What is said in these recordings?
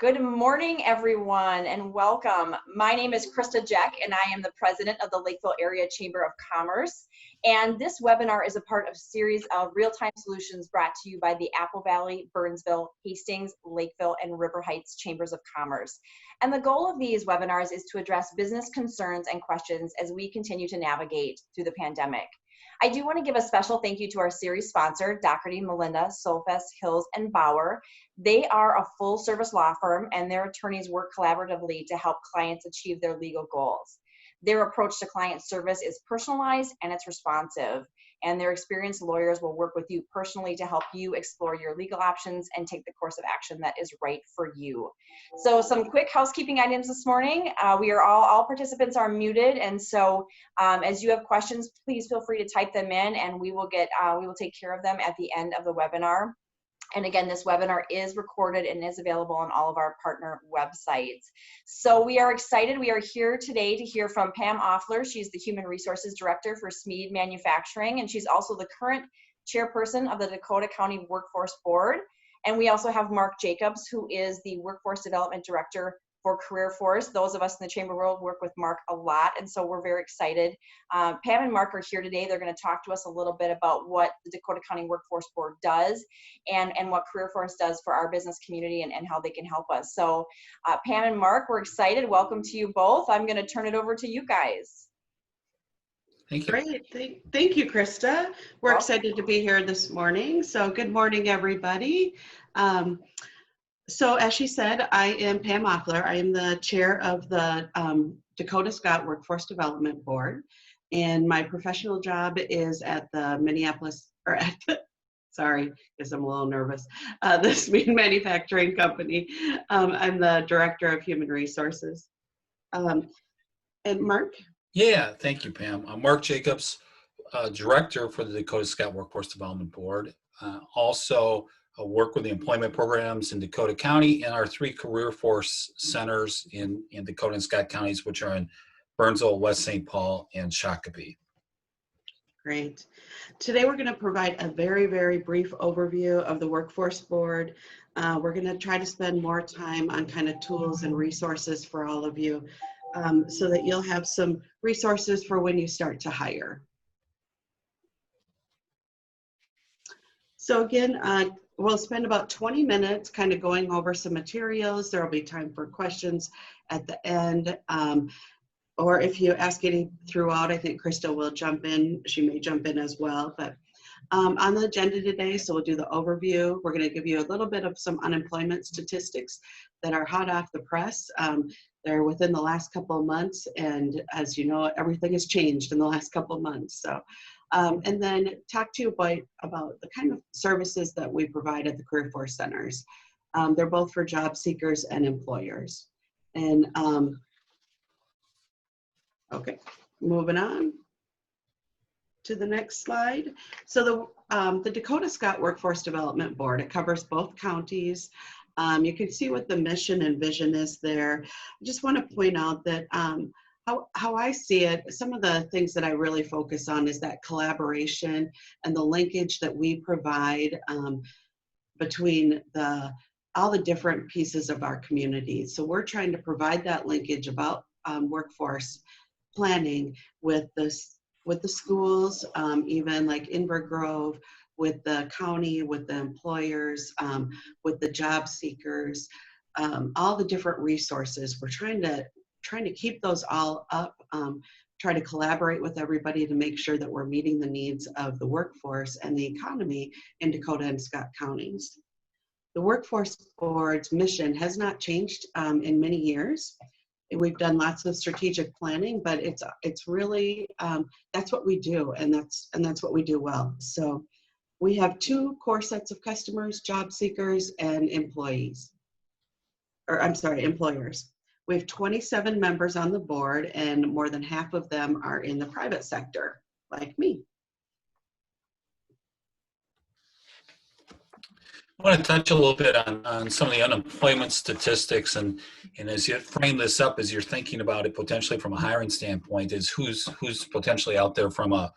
Good morning, everyone, and welcome. My name is Krista Jack, and I am the president of the Lakeville Area Chamber of Commerce. And this webinar is a part of a series of real-time solutions brought to you by the Apple Valley, Burnsville, Hastings, Lakeville, and River Heights Chambers of Commerce. And the goal of these webinars is to address business concerns and questions as we continue to navigate through the pandemic. I do want to give a special thank you to our series sponsor, Doherty, Melinda, Solfest, Hills, and Bauer. They are a full-service law firm, and their attorneys work collaboratively to help clients achieve their legal goals. Their approach to client service is personalized and it's responsive, and their experienced lawyers will work with you personally to help you explore your legal options and take the course of action that is right for you. So some quick housekeeping items this morning. We are all participants are muted, and so as you have questions, please feel free to type them in, and we will take care of them at the end of the webinar. And again, this webinar is recorded and is available on all of our partner websites. So we are excited. We are here today to hear from Pam Offler. She's the Human Resources Director for Smead Manufacturing, and she's also the current chairperson of the Dakota County Workforce Board. And we also have Mark Jacobs, who is the Workforce Development Director for CareerForce. Those of us in the chamber world work with Mark a lot, and so we're very excited. Pam and Mark are here today. They're going to talk to us a little bit about what the Dakota County Workforce Board does and what CareerForce does for our business community and how they can help us. So Pam and Mark, we're excited. Welcome to you both. I'm going to turn it over to you guys. Thank you. Great. Thank you, Krista. We're excited to be here this morning. So good morning, everybody. So as she said, I am Pam Offler. I am the chair of the Dakota Scott Workforce Development Board, and my professional job is at the sorry, because I'm a little nervous, the Smead Manufacturing Company. I'm the Director of Human Resources. And Mark? Yeah, thank you, Pam. I'm Mark Jacobs, Director for the Dakota Scott Workforce Development Board. Also work with the employment programs in Dakota County and our 3 CareerForce centers in Dakota and Scott counties, which are in Burnsville, West St. Paul, and Shakopee. Great. Today we're going to provide a very, very brief overview of the Workforce Board. We're going to try to spend more time on kind of tools and resources for all of you so that you'll have some resources for when you start to hire. So again, we'll spend about 20 minutes kind of going over some materials. There will be time for questions at the end. Or if you ask any throughout, I think Krista will jump in. She may jump in as well. But on the agenda today, so we'll do the overview. We're going to give you a little bit of some unemployment statistics that are hot off the press. They're within the last couple of months. And as you know, everything has changed in the last couple of months. So. And then talk to you about the kind of services that we provide at the CareerForce centers. They're both for job seekers and employers. And okay, moving on to the next slide. So the Dakota Scott Workforce Development Board, it covers both counties. You can see what the mission and vision is there. I just want to point out that how I see it, some of the things that I really focus on is that collaboration and the linkage that we provide between all the different pieces of our community. So we're trying to provide that linkage about workforce planning with the schools, even like Inver Grove, with the county, with the employers, with the job seekers, all the different resources. We're trying to keep those all up, try to collaborate with everybody to make sure that we're meeting the needs of the workforce and the economy in Dakota and Scott counties. The Workforce Board's mission has not changed in many years. We've done lots of strategic planning, but it's really, that's what we do, and that's what we do well. So we have 2 core sets of customers, job seekers and employers. We have 27 members on the board, and more than half of them are in the private sector, like me. I want to touch a little bit on some of the unemployment statistics, and as you frame this up, as you're thinking about it potentially from a hiring standpoint, is who's potentially out there from a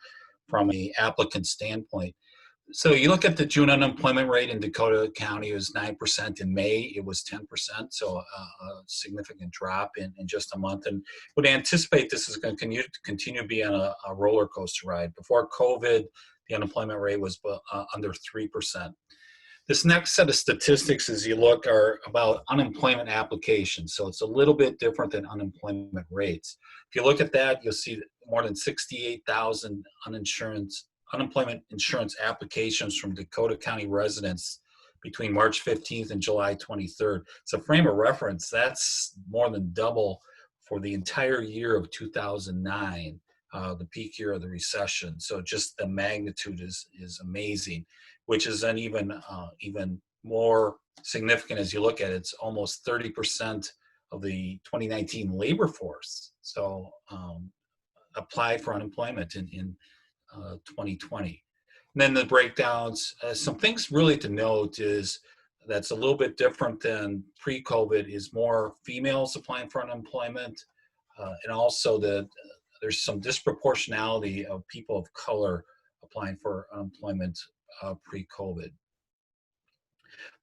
applicant standpoint. So you look at the June unemployment rate in Dakota County, it was 9%. In May, it was 10%. So a significant drop in just a month. And would anticipate this is going to continue to be on a roller coaster ride. Before COVID, the unemployment rate was under 3%. This next set of statistics, as you look, are about unemployment applications. So it's a little bit different than unemployment rates. If you look at that, you'll see that more than 68,000 unemployment insurance applications from Dakota County residents between March 15th and July 23rd. It's a frame of reference. That's more than double for the entire year of 2009, the peak year of the recession. So just the magnitude is amazing, which is then even more significant as you look at it. It's almost 30% of the 2019 labor force. So applied for unemployment in 2020. And then the breakdowns, some things really to note is that's a little bit different than pre-COVID is more females applying for unemployment. And also there's some disproportionality of people of color applying for unemployment pre-COVID.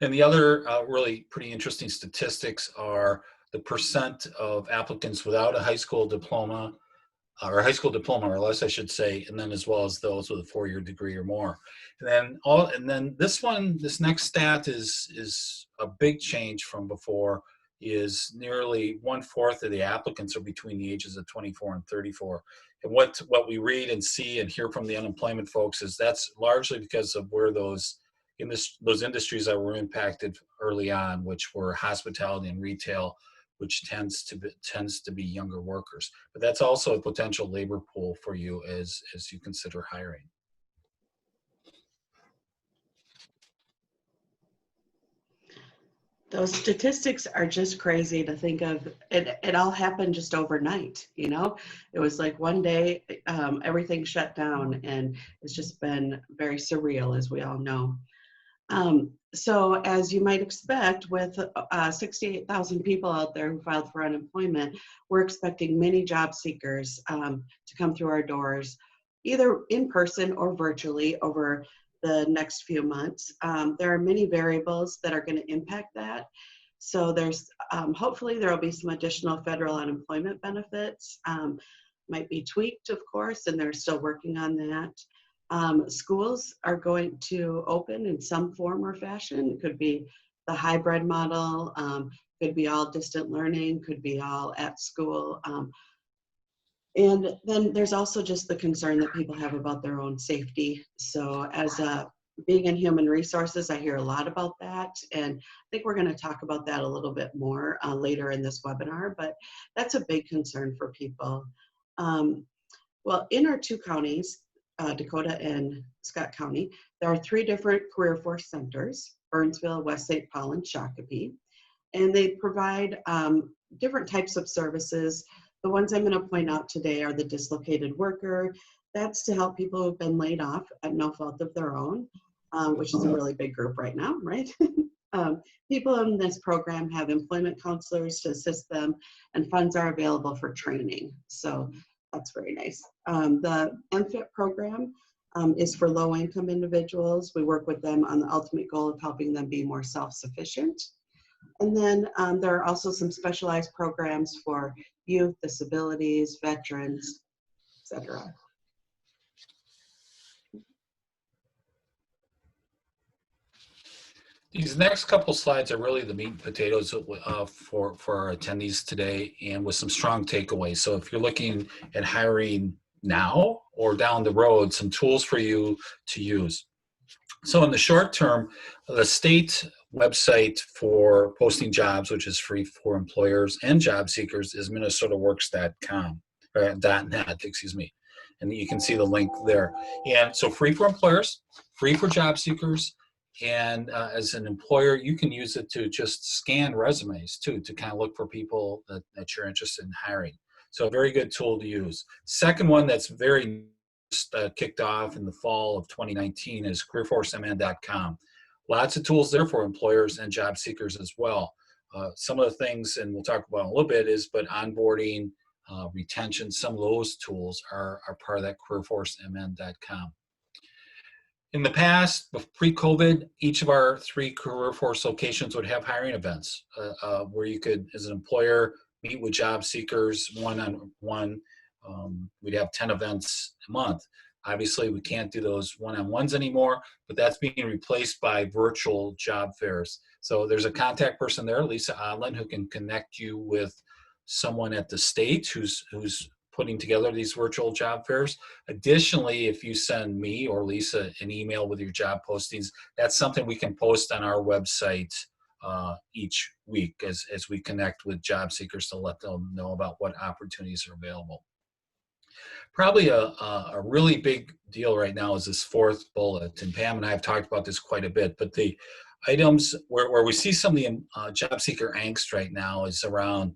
And the other really pretty interesting statistics are the percent of applicants without a high school diploma or a high school diploma or less, I should say, and then as well as those with a 4-year degree or more. And then this next stat is a big change from before. Is nearly 1/4 of the applicants are between the ages of 24 and 34. And what we read and see and hear from the unemployment folks is that's largely because of where those industries that were impacted early on, which were hospitality and retail, which tends to be younger workers. But that's also a potential labor pool for you as you consider hiring. Those statistics are just crazy to think of. It all happened just overnight, you know? It was like one day, everything shut down, and it's just been very surreal, as we all know. So as you might expect, with 68,000 people out there who filed for unemployment, we're expecting many job seekers to come through our doors, either in person or virtually over the next few months. There are many variables that are going to impact that. So there's hopefully there will be some additional federal unemployment benefits. Might be tweaked, of course, and they're still working on that. Schools are going to open in some form or fashion. It could be the hybrid model, could be all distant learning, could be all at school. And then there's also just the concern that people have about their own safety. So as being in human resources, I hear a lot about that. And I think we're going to talk about that a little bit more later in this webinar, but that's a big concern for people. Well, in our 2 counties, Dakota and Scott County, there are 3 different CareerForce centers, Burnsville, West St. Paul, and Shakopee. And they provide different types of services. The ones I'm going to point out today are the dislocated worker. That's to help people who've been laid off at no fault of their own, which is a really big group right now, right? People in this program have employment counselors to assist them, and funds are available for training. So that's very nice. The MFIT program is for low-income individuals. We work with them on the ultimate goal of helping them be more self-sufficient. And then there are also some specialized programs for youth, disabilities, veterans, etc. These next couple slides are really the meat and potatoes for our attendees today, and with some strong takeaways. So if you're looking at hiring now or down the road, some tools for you to use. So in the short term, the state website for posting jobs, which is free for employers and job seekers, is minnesotaworks.com, or .net, excuse me. And you can see the link there. And so free for employers, free for job seekers, and as an employer, you can use it to just scan resumes too, to kind of look for people that you're interested in hiring. So a very good tool to use. Second one that's very kicked off in the fall of 2019 is CareerForceMN.com. Lots of tools there for employers and job seekers as well. Some of the things, and we'll talk about in a little bit, but onboarding, retention, some of those tools are part of that CareerForceMN.com. In the past, pre-COVID, each of our 3 CareerForce locations would have hiring events where you could, as an employer, meet with job seekers one-on-one. We'd have 10 events a month. Obviously, we can't do those one-on-ones anymore, but that's being replaced by virtual job fairs. So there's a contact person there, Lisa Odlin, who can connect you with someone at the state who's putting together these virtual job fairs. Additionally, if you send me or Lisa an email with your job postings, that's something we can post on our website each week as we connect with job seekers to let them know about what opportunities are available. Probably a really big deal right now is this 4th bullet, and Pam and I have talked about this quite a bit, but the items where we see some of the job seeker angst right now is around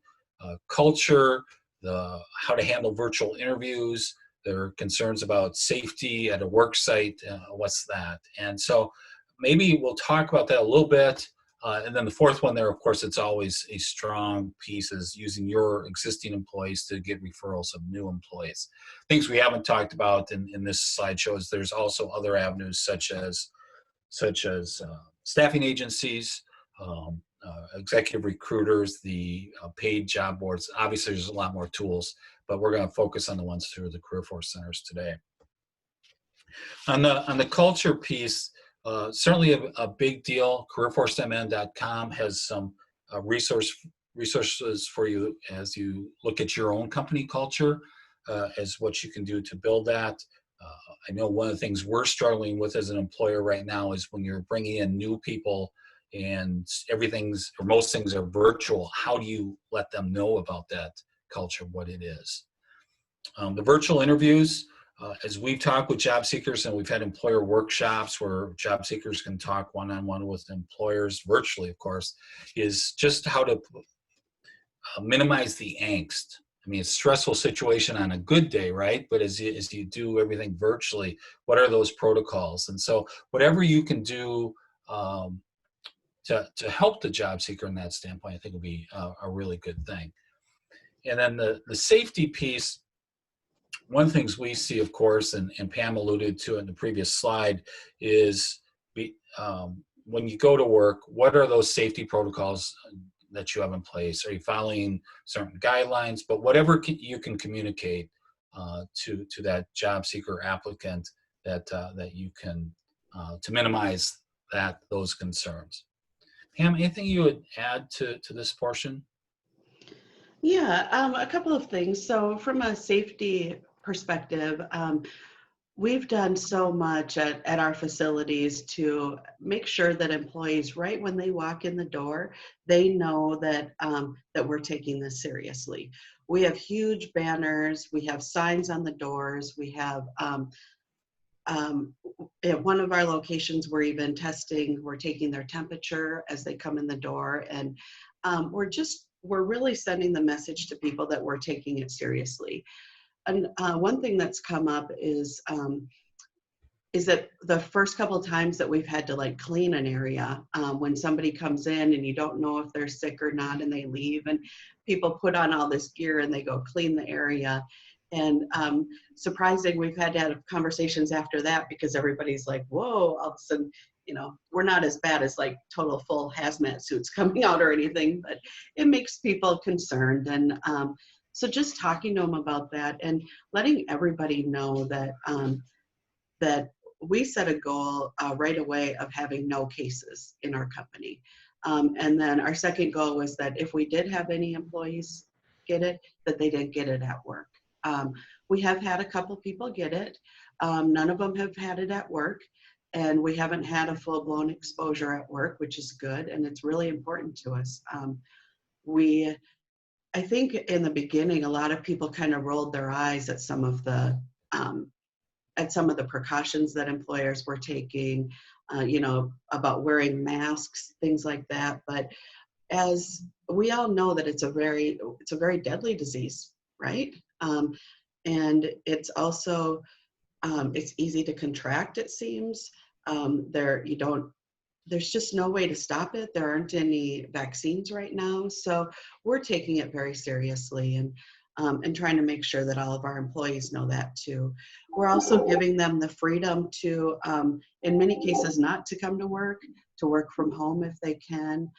culture, how to handle virtual interviews. There are concerns about safety at a work site. What's that? And so maybe we'll talk about that a little bit. And then the 4th one there, of course, it's always a strong piece, is using your existing employees to get referrals of new employees. Things we haven't talked about in this slideshow is there's also other avenues such as staffing agencies, executive recruiters, the paid job boards. Obviously, there's a lot more tools, but we're going to focus on the ones through the CareerForce centers today. On the culture piece, certainly a big deal. CareerForceMN.com has some resources for you as you look at your own company culture, as what you can do to build that. I know one of the things we're struggling with as an employer right now is when you're bringing in new people and most things are virtual, how do you let them know about that culture, what it is? The virtual interviews, as we've talked with job seekers, and we've had employer workshops where job seekers can talk one-on-one with employers, virtually of course, is just how to minimize the angst. I mean, it's a stressful situation on a good day, right? But as you do everything virtually, what are those protocols? And so whatever you can do to help the job seeker in that standpoint, I think will be a really good thing. And then the safety piece, one of the things we see, of course, and Pam alluded to in the previous slide, is when you go to work, what are those safety protocols that you have in place? Are you following certain guidelines? But whatever you can communicate to that job seeker applicant that you can to minimize those concerns. Pam, anything you would add to this portion? Yeah, a couple of things. So from a safety perspective, we've done so much at our facilities to make sure that employees, right when they walk in the door, they know that that we're taking this seriously. We have huge banners, we have signs on the doors, we have at one of our locations, we're even we're taking their temperature as they come in the door, and we're really sending the message to people that we're taking it seriously. And one thing that's come up is that the first couple of times that we've had to like clean an area, when somebody comes in and you don't know if they're sick or not and they leave, and people put on all this gear and they go clean the area. And surprising, we've had to have conversations after that because everybody's like, whoa, all of a sudden, we're not as bad as like total full hazmat suits coming out or anything, but it makes people concerned. And so just talking to them about that and letting everybody know that that we set a goal right away of having no cases in our company. And then our second goal was that if we did have any employees get it, that they didn't get it at work. We have had a couple people get it. None of them have had it at work, and we haven't had a full-blown exposure at work, which is good, and it's really important to us. I think in the beginning, a lot of people kind of rolled their eyes at some of the precautions that employers were taking, about wearing masks, things like that. But as we all know that it's a very deadly disease, right? And it's also, it's easy to contract, it seems. There's just no way to stop it. There aren't any vaccines right now. So we're taking it very seriously. And and trying to make sure that all of our employees know that too. We're also giving them the freedom to, in many cases, not to come to work from home if they can.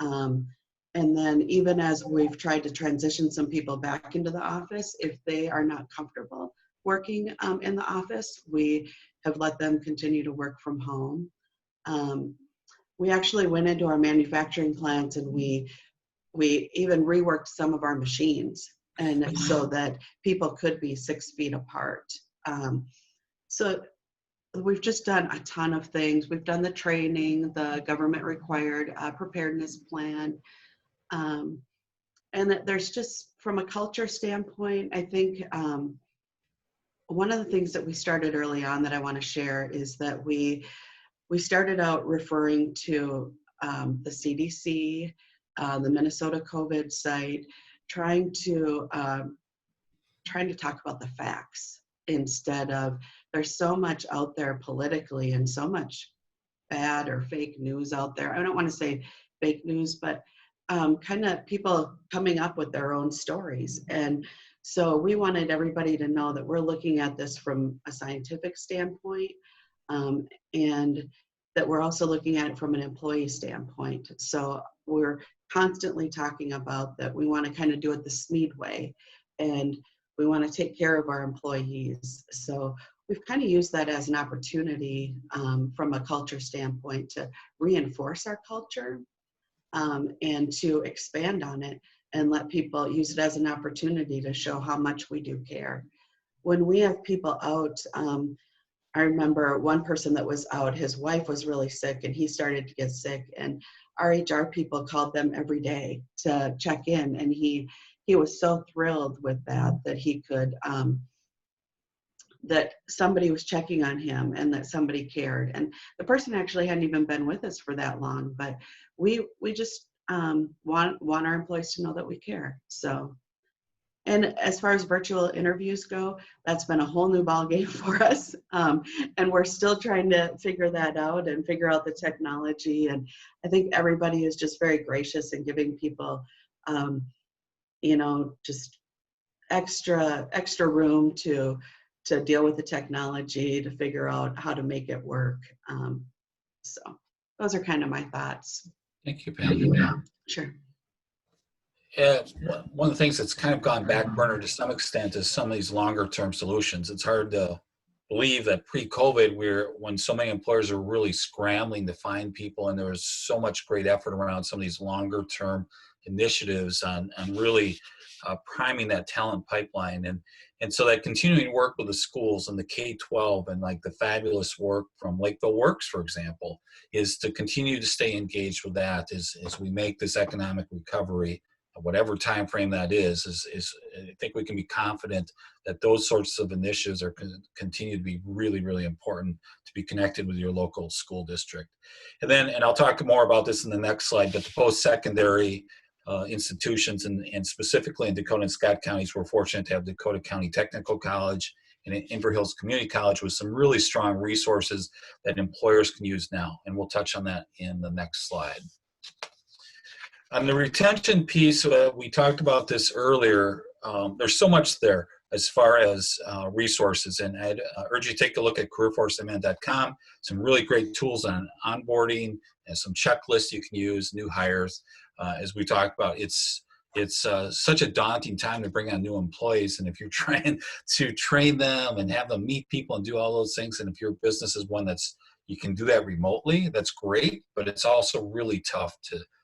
And then even as we've tried to transition some people back into the office, if they are not comfortable working in the office, we have let them continue to work from home. We actually went into our manufacturing plants and we even reworked some of our machines, and so that people could be 6 feet apart. So we've just done a ton of things. We've done the training, the government required preparedness plan. And that there's just, from a culture standpoint, I think one of the things that we started early on that I want to share is that we started out referring to the CDC, the Minnesota COVID site, trying to talk about the facts instead of, there's so much out there politically and so much bad or fake news out there. I don't want to say fake news, but kind of people coming up with their own stories. And so we wanted everybody to know that we're looking at this from a scientific standpoint, and that we're also looking at it from an employee standpoint. So we're constantly talking about that we want to kind of do it the Smead way, and we want to take care of our employees. So we've kind of used that as an opportunity from a culture standpoint to reinforce our culture and to expand on it and let people use it as an opportunity to show how much we do care. When we have people out, I remember one person that was out, his wife was really sick and he started to get sick, and our HR people called them every day to check in, and he was so thrilled with that he could, that somebody was checking on him and that somebody cared. And the person actually hadn't even been with us for that long, but we just want our employees to know that we care. So, and as far as virtual interviews go, that's been a whole new ballgame for us. And we're still trying to figure that out and figure out the technology. And I think everybody is just very gracious in giving people, just extra room to deal with the technology, to figure out how to make it work. So those are kind of my thoughts. Thank you, Pam. Sure. Yeah, one of the things that's kind of gone back burner to some extent is some of these longer term solutions. It's hard to believe that pre-COVID, when so many employers are really scrambling to find people, and there was so much great effort around some of these longer term initiatives on really priming that talent pipeline. And so that continuing work with the schools and the K-12 and like the fabulous work from Lakeville Works, for example, is to continue to stay engaged with that as we make this economic recovery, whatever time frame that is I think we can be confident that those sorts of initiatives are continue to be really, really important to be connected with your local school district. And I'll talk more about this in the next slide, but the post-secondary institutions and specifically in Dakota and Scott counties, we're fortunate to have Dakota County Technical College and Inver Hills Community College with some really strong resources that employers can use now. And we'll touch on that in the next slide. On the retention piece, we talked about this earlier. There's so much there as far as resources, and I'd urge you to take a look at CareerForceMN.com. Some really great tools on onboarding and some checklists you can use, new hires. As we talked about, it's such a daunting time to bring on new employees, and if you're trying to train them and have them meet people and do all those things, and if your business is one you can do that remotely, that's great, but it's also really tough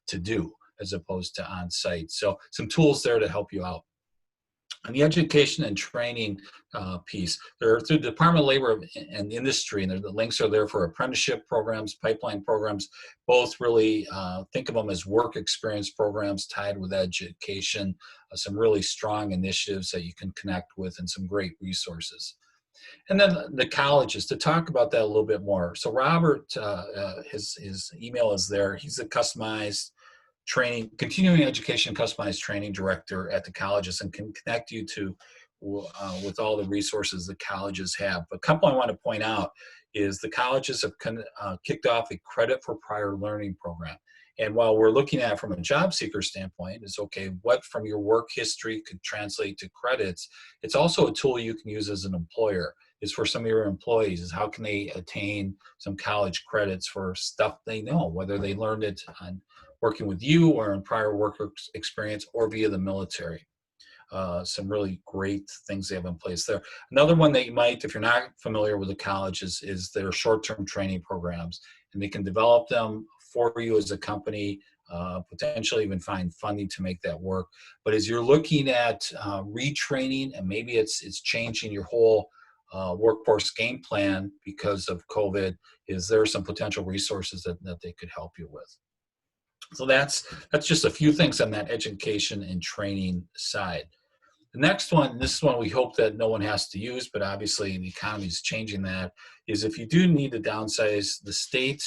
to do as opposed to on-site. So some tools there to help you out. On the education and training piece, they're through the Department of Labor and Industry, and the links are there for apprenticeship programs, pipeline programs, both really think of them as work experience programs tied with education, some really strong initiatives that you can connect with, and some great resources. And then the colleges, to talk about that a little bit more. So Robert, his email is there. He's a customized training, continuing education, customized training director at the colleges, and can connect you to with all the resources the colleges have. But a couple I want to point out is the colleges have kicked off a credit for prior learning program. And while we're looking at it from a job seeker standpoint, is okay, what from your work history could translate to credits, it's also a tool you can use as an employer. Is for some of your employees, is how can they attain some college credits for stuff they know, whether they learned it on working with you or in prior work experience or via the military. Some really great things they have in place there. Another one that you might, if you're not familiar with the college, is their short-term training programs, and they can develop them for you as a company, potentially even find funding to make that work. But as you're looking at retraining, and maybe it's changing your whole workforce game plan because of COVID, is there some potential resources that they could help you with. So that's just a few things on that education and training side. The next one, this is one we hope that no one has to use, but obviously the economy is changing that, is if you do need to downsize, the state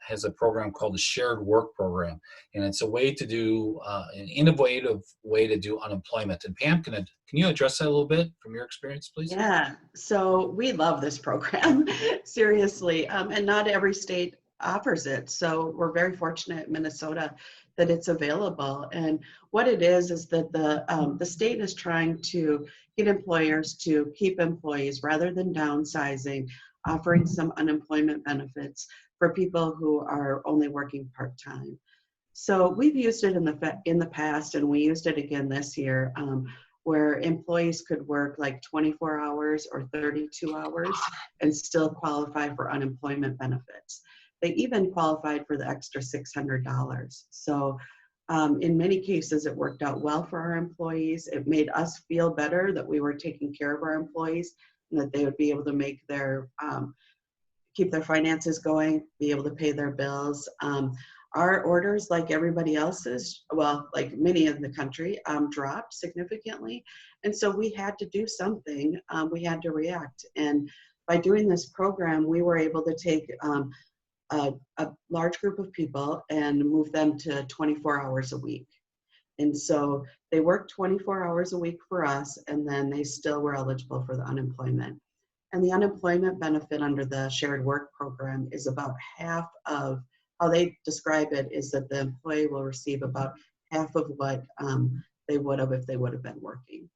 has a program called the Shared Work Program, and it's a way to do, an innovative way to do unemployment. And Pam, can you address that a little bit from your experience, please? Yeah, so we love this program, seriously, and not every state offers it. So we're very fortunate in Minnesota that it's available. And what it is that the state is trying to get employers to keep employees rather than downsizing, offering some unemployment benefits for people who are only working part-time. So we've used it in the past, and we used it again this year, where employees could work like 24 hours or 32 hours and still qualify for unemployment benefits. They even qualified for the extra $600. So in many cases, it worked out well for our employees. It made us feel better that we were taking care of our employees and that they would be able to make keep their finances going, be able to pay their bills. Our orders, like everybody else's, well, like many in the country, dropped significantly. And so we had to do something. We had to react. And by doing this program, we were able to take a large group of people and move them to 24 hours a week. And so they worked 24 hours a week for us, and then they still were eligible for the unemployment. And the unemployment benefit under the shared work program is about half of, how they describe it is that the employee will receive about half of what they would have if they would have been working.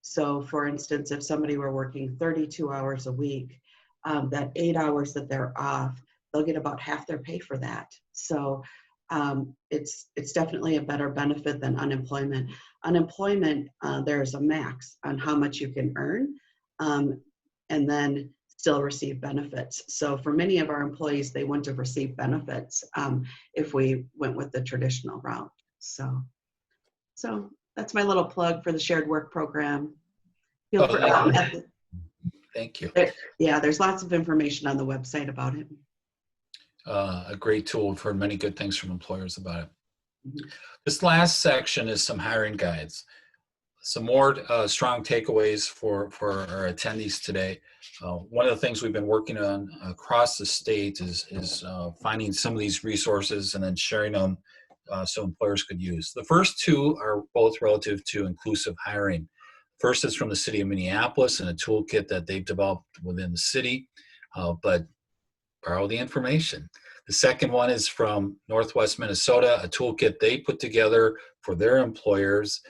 So for instance, if somebody were working 32 hours a week, that 8 hours that they're off, they'll get about half their pay for that. So it's definitely a better benefit than unemployment. Unemployment, there's a max on how much you can earn, and then still receive benefits. So for many of our employees, they wouldn't have received benefits if we went with the traditional route. So that's my little plug for the shared work program. Thank you. Yeah, there's lots of information on the website about it. A great tool. We've heard many good things from employers about it. Mm-hmm. This last section is some hiring guides. Some more strong takeaways for our attendees today. One of the things we've been working on across the state is finding some of these resources and then sharing them so employers could use. The first two are both relative to inclusive hiring. First is from the city of Minneapolis and a toolkit that they've developed within the city, but borrow the information. The second one is from Northwest Minnesota, a toolkit they put together for their employers.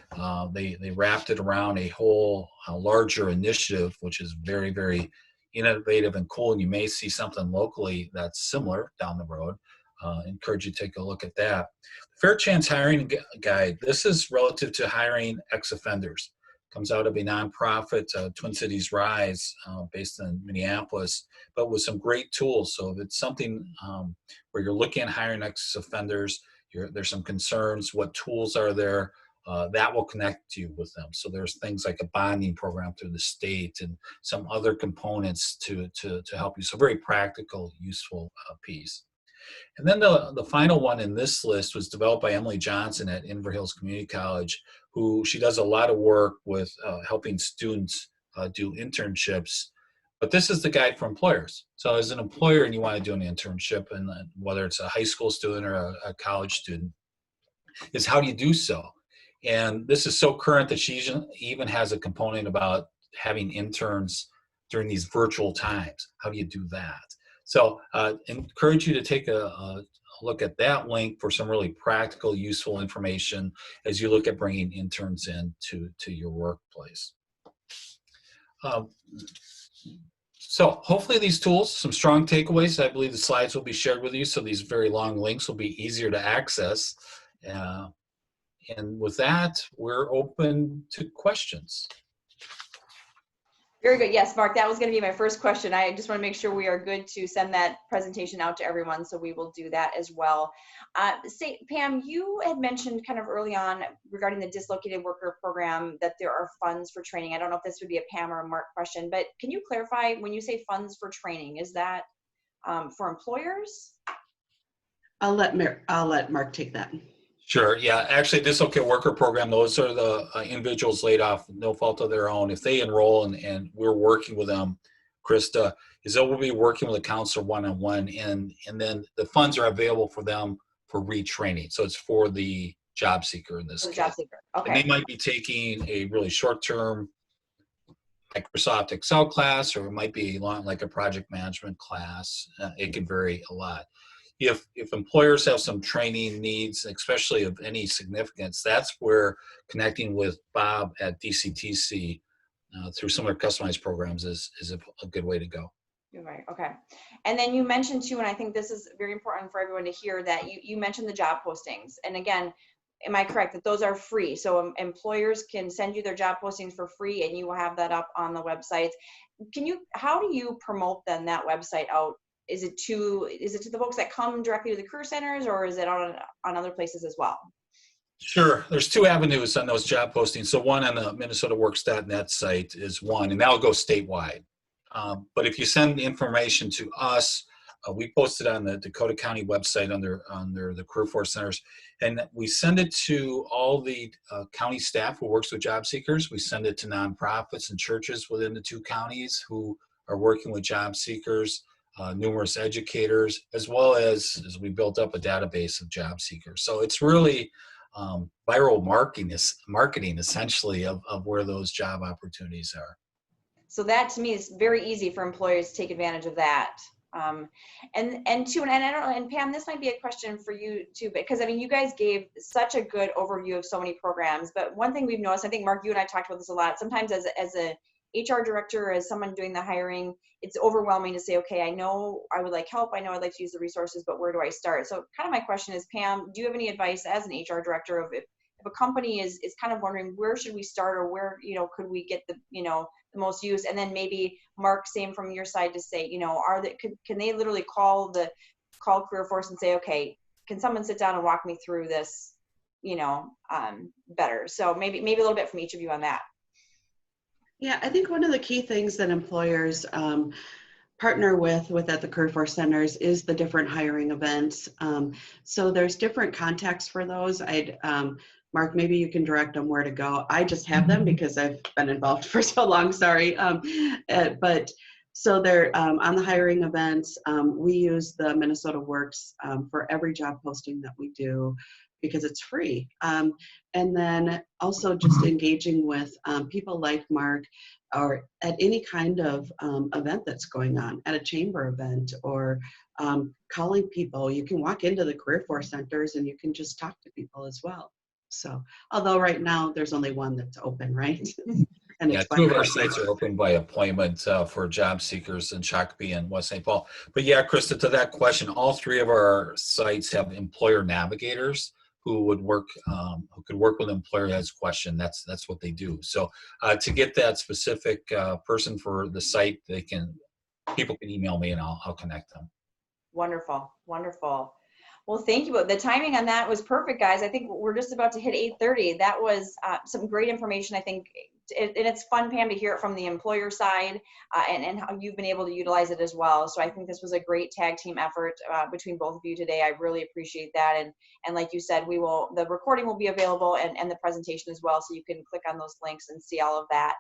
They wrapped it around a whole larger initiative, which is very, very innovative and cool. And you may see something locally that's similar down the road. Encourage you to take a look at that. Fair Chance Hiring Guide. This is relative to hiring ex-offenders. Comes out of a nonprofit, Twin Cities Rise, based in Minneapolis, but with some great tools. So if it's something where you're looking at hiring ex-offenders, there's some concerns, what tools are there, that will connect you with them. So there's things like a bonding program through the state and some other components to help you. So very practical, useful piece. And then the final one in this list was developed by Emily Johnson at Inver Hills Community College, who she does a lot of work with helping students do internships. But this is the guide for employers. So as an employer and you want to do an internship, and whether it's a high school student or a college student, is how do you do so? And this is so current that she even has a component about having interns during these virtual times. How do you do that? So encourage you to take a look at that link for some really practical, useful information as you look at bringing interns in to your workplace. So hopefully these tools, some strong takeaways. I believe the slides will be shared with you, so these very long links will be easier to access. And with that, we're open to questions. Very good. Yes, Mark, that was going to be my first question. I just want to make sure we are good to send that presentation out to everyone, so we will do that as well. Pam, you had mentioned kind of early on regarding the dislocated worker program that there are funds for training. I don't know if this would be a Pam or a Mark question, but can you clarify when you say funds for training, is that for employers? I'll let Mark take that. Sure. Yeah. Actually, dislocated worker program, those are the individuals laid off, no fault of their own. If they enroll and we're working with them, Krista, is that we'll be working with a counselor one-on-one, and then the funds are available for them for retraining. So it's for the job seeker in this case. Job seeker. Okay. And they might be taking a really short-term Microsoft Excel class, or it might be long, like a project management class. It can vary a lot. If employers have some training needs, especially of any significance, that's where connecting with Bob at DCTC through some of their customized programs is a good way to go. Right. Okay. And then you mentioned too, and I think this is very important for everyone to hear, that you mentioned the job postings. And again, am I correct that those are free? So employers can send you their job postings for free, and you will have that up on the website. How do you promote then that website out? Is it to the folks that come directly to the career centers, or is it on other places as well? Sure. There's two avenues on those job postings. So one on the MinnesotaWorks.net site is one, and that'll go statewide. But if you send information to us, we post it on the Dakota County website under the CareerForce centers, and we send it to all the county staff who works with job seekers. We send it to nonprofits and churches within the two counties who are working with job seekers. Numerous educators, as well as we built up a database of job seekers. So it's really viral marketing essentially of where those job opportunities are. So that to me is very easy for employers to take advantage of that. And I don't know, and Pam, this might be a question for you too, because I mean, you guys gave such a good overview of so many programs, but one thing we've noticed, I think Mark, you and I talked about this a lot, sometimes as a HR director, as someone doing the hiring, it's overwhelming to say, okay, I know I would like help, I know I'd like to use the resources, but where do I start? So kind of my question is, Pam, do you have any advice as an HR director of if a company is kind of wondering where should we start, or where, could we get the, the most use? And then maybe Mark, same from your side to say, can they literally call CareerForce and say, okay, can someone sit down and walk me through this, better? So maybe a little bit from each of you on that. Yeah, I think one of the key things that employers partner with at the CareerForce centers is the different hiring events. So there's different contacts for those. Mark, maybe you can direct them where to go. I just have them because I've been involved for so long, sorry. But so they're on the hiring events. We use the Minnesota Works for every job posting that we do, because it's free. And then also just engaging with people like Mark, or at any kind of event that's going on, at a chamber event, or calling people. You can walk into the CareerForce centers and you can just talk to people as well. So, although right now there's only one that's open, right? And yeah, two of our sites are open by appointment for job seekers in Shakopee and West St. Paul. But yeah, Krista, to that question, all three of our sites have employer navigators who would work, who could work with an employer that has a question. That's what they do. So to get that specific person for the site, people can email me and I'll connect them. Wonderful, wonderful. Well, thank you. The timing on that was perfect, guys. I think we're just about to hit 8:30. That was some great information, I think. And it's fun, Pam, to hear it from the employer side and how you've been able to utilize it as well. So I think this was a great tag team effort between both of you today. I really appreciate that. And like you said, the recording will be available and the presentation as well. So you can click on those links and see all of that.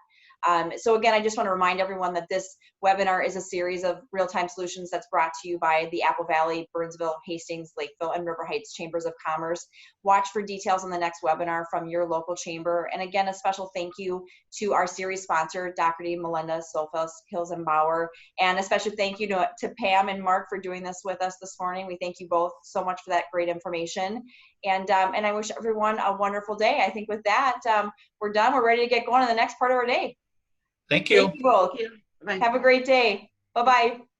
So again, I just want to remind everyone that this webinar is a series of real-time solutions that's brought to you by the Apple Valley, Burnsville, Hastings, Lakeville, and River Heights Chambers of Commerce. Watch for details on the next webinar from your local chamber. And again, a special thank you to our series sponsor, Doherty, Melinda, Sofas, Hills and Bauer. And a special thank you to Pam and Mark for doing this with us this morning. We thank you both so much for that great information. And I wish everyone a wonderful day. I think with that, we're done. We're ready to get going on the next part of our day. Thank you. Thank you both. Thank you. Bye. Have a great day. Bye-bye.